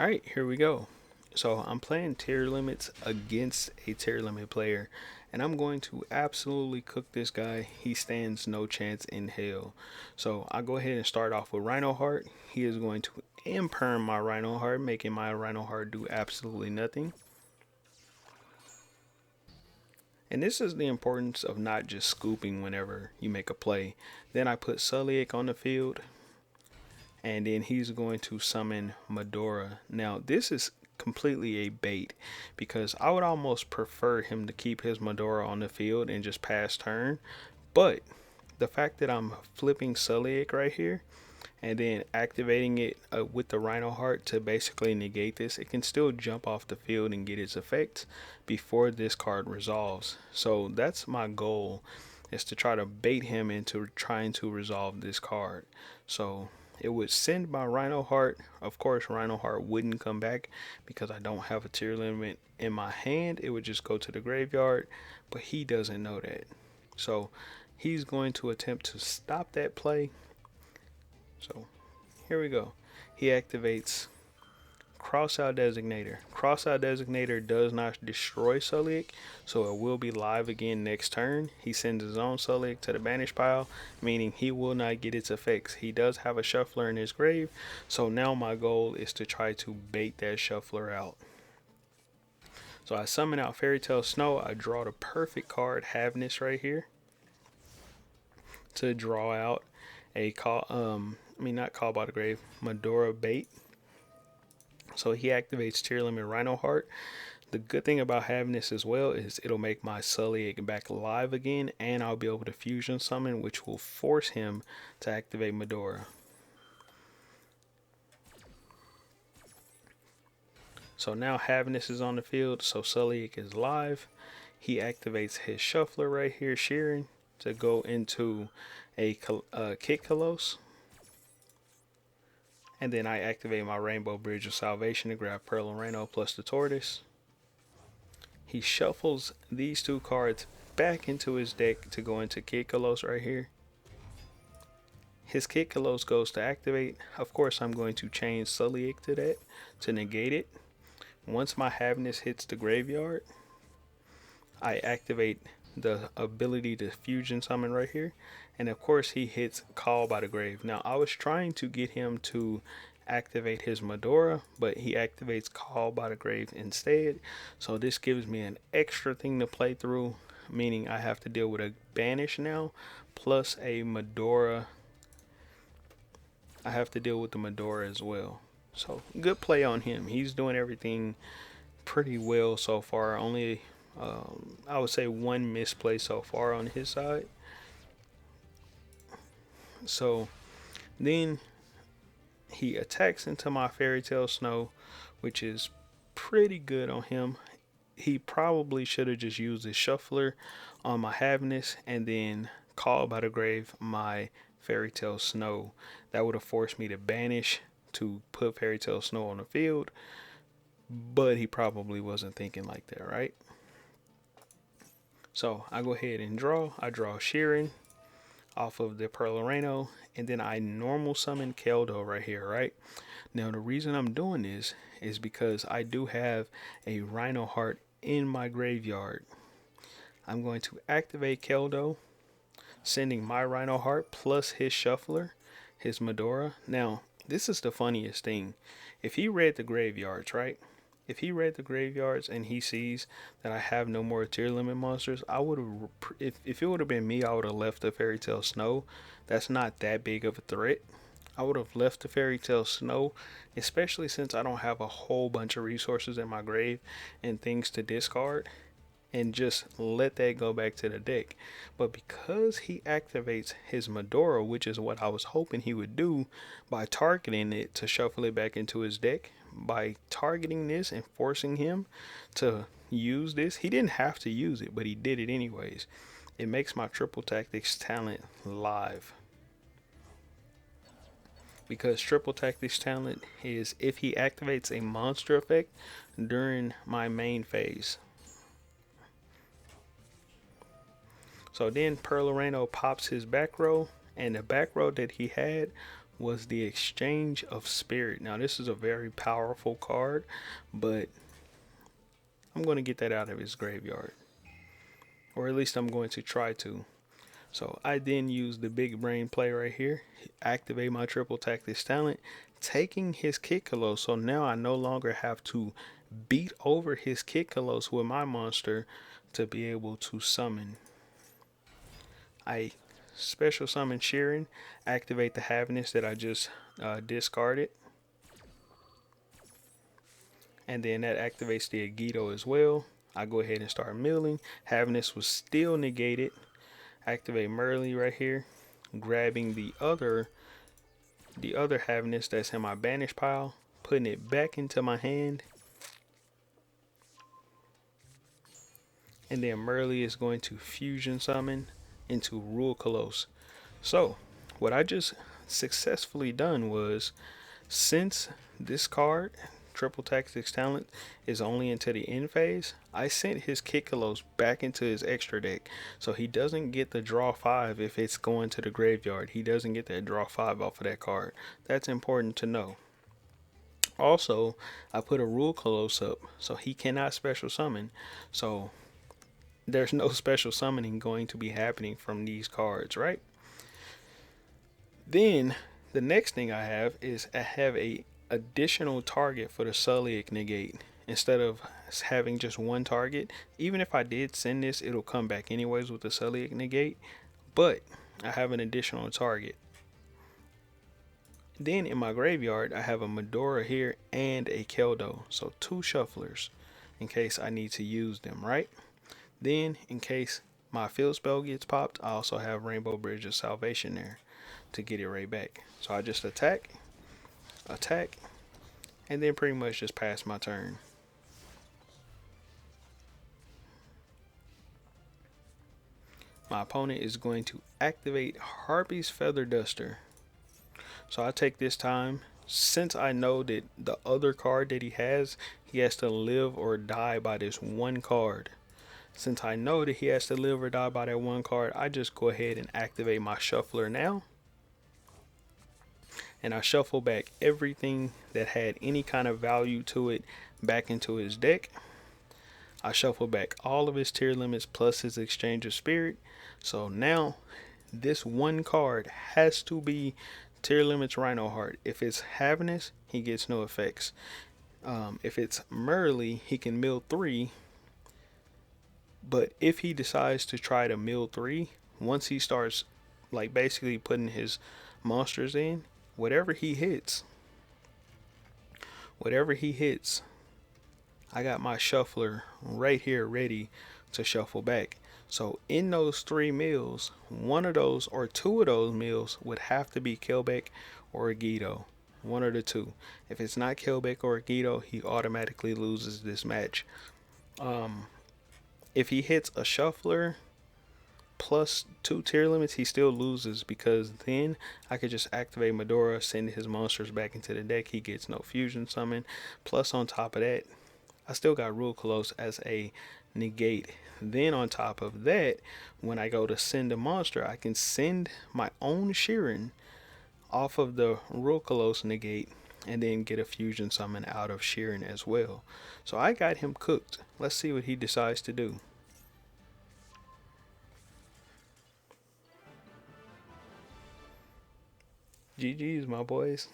Alright, here we go. So I'm playing tier limits against a tier limit player, and I'm going to absolutely cook this guy. He stands no chance in hell. So I go ahead and start off with Rhino Heart. He is going to imperm my Rhino Heart, making my Rhino Heart do absolutely nothing. And this is the importance of not just scooping whenever you make a play. Then I put Sulliek on the field, and then he's going to summon Medora. Now this is completely a bait because I would almost prefer him to keep his Medora on the field and just pass turn, but the fact that I'm flipping Sulliek right here and then activating it with the Rhino Heart to basically negate this, it can still jump off the field and get its effects before this card resolves. So that's my goal, is to try to bait him into trying to resolve this card. So it would send my Rhino Heart. Of course, Rhino Heart wouldn't come back because I don't have a tier limit in my hand. It would just go to the graveyard, but he doesn't know that. So he's going to attempt to stop that play. So here we go. He activates Crossout Designator. Crossout Designator does not destroy Sulliek, so it will be live again next turn. He sends his own Sulliek to the banish pile, meaning he will not get its effects. He does have a shuffler in his grave, so now my goal is to try to bait that shuffler out. So I summon out Fairy Tale Snow. I draw the perfect card, Haveness, right here, to draw out a not Call by the Grave, Medora bait. So he activates tier limit Rhino Heart. The good thing about having this as well is it'll make my Sulliek back live again, and I'll be able to fusion summon, which will force him to activate Medora. So now Haveness is on the field, so Sulliek is live. He activates his shuffler right here, Sheeran, to go into a Kit Kalos. And then I activate my Rainbow Bridge of Salvation to grab Pearl and Reno plus the Tortoise. He shuffles these two cards back into his deck to go into Kit Kalos right here. His Kit Kalos goes to activate. Of course, I'm going to change Sulliek to that to negate it. Once my Haveness hits the graveyard, I activate the ability to fusion summon right here, and of course he hits Call by the Grave. Now I was trying to get him to activate his Medora, but he activates Call by the Grave instead, so this gives me an extra thing to play through, meaning I have to deal with a banish now plus a Medora. I have to deal with the Medora as well, so good play on him. He's doing everything pretty well so far. Only I would say one misplay so far on his side. So then he attacks into my Fairy Tale Snow, which is pretty good on him. He probably should have just used his shuffler on my Haveness and then Call by the Grave my Fairy Tale Snow. That would have forced me to banish to put Fairy Tale Snow on the field, but he probably wasn't thinking like that, right? So I go ahead and draw. I draw Sheeran off of the Pearl Areno, and then I normal summon Keldo right here, right? Now the reason I'm doing this is because I do have a Rhino Heart in my graveyard. I'm going to activate Keldo, sending my Rhino Heart plus his shuffler, his Medora. Now this is the funniest thing. If he read the graveyards, right? If he read the graveyards and he sees that I have no more tier limit monsters, I would have, if it would have been me, I would have left the Fairy Tale Snow. That's not that big of a threat. I would have left the Fairy Tale Snow, especially since I don't have a whole bunch of resources in my grave and things to discard, and just let that go back to the deck. But because he activates his Medora, which is what I was hoping he would do by targeting it to shuffle it back into his deck, by targeting this and forcing him to use this, he didn't have to use it, but he did it anyways. It makes my Triple Tactics talent live, because Triple Tactics talent is if he activates a monster effect during my main phase. So then Pearl Areno pops his back row, and the back row that he had was the Exchange of Spirit. Now this is a very powerful card, but I'm going to get that out of his graveyard, or at least I'm going to try to. So I then use the big brain play right here, activate my triple tactics talent, taking his Kikkalos. So now I no longer have to beat over his Kikkalos with my monster to be able to summon. I special summon Sheeran, activate the Haviness that I just discarded, and then that activates the Elgato as well. I go ahead and start milling. Haviness was still negated. Activate Merly right here, grabbing the other Haviness that's in my banish pile, putting it back into my hand, and then Merly is going to fusion summon into Rule Kalos. So what I just successfully done was, since this card, Triple Tactics Talent, is only into the end phase, I sent his Kikkalos back into his extra deck. So he doesn't get the draw 5 if it's going to the graveyard. He doesn't get that draw 5 off of that card. That's important to know. Also, I put a Rule Kalos up, so he cannot special summon. So there's no special summoning going to be happening from these cards, right? Then the next thing I have is I have a additional target for the Sulliek negate. Instead of having just one target, even if I did send this, it'll come back anyways with the Sulliek negate, but I have an additional target. Then in my graveyard, I have a Medora here and a Keldo, so 2 shufflers in case I need to use them, right? Then in case my field spell gets popped, I also have Rainbow Bridge of Salvation there to get it right back. So I just attack, and then pretty much just pass my turn. My opponent is going to activate Harpy's Feather Duster. So I take this time, since I know that the other card that he has to live or die by this one card. Since I know that he has to live or die by that one card, I just go ahead and activate my shuffler now. And I shuffle back everything that had any kind of value to it back into his deck. I shuffle back all of his tier limits plus his Exchange of Spirit. So now this one card has to be tier limits Rhino Heart. If it's Haviness, he gets no effects. If it's Merly, he can mill 3. But if he decides to try to mill 3, once he starts like basically putting his monsters in, whatever he hits, I got my shuffler right here ready to shuffle back. So in those 3 mills, one of those or 2 of those mills would have to be Kelbeck or Elgato. One of the 2. If it's not Kelbeck or Elgato, he automatically loses this match. If he hits a shuffler plus 2 tier limits, he still loses, because then I could just activate Medora, send his monsters back into the deck. He gets no fusion summon. Plus on top of that, I still got Rule Kalos as a negate. Then on top of that, when I go to send a monster, I can send my own Sheeran off of the Rule Kalos negate and then get a fusion summon out of Sheeran as well. So I got him cooked. Let's see what he decides to do. GG's, my boys.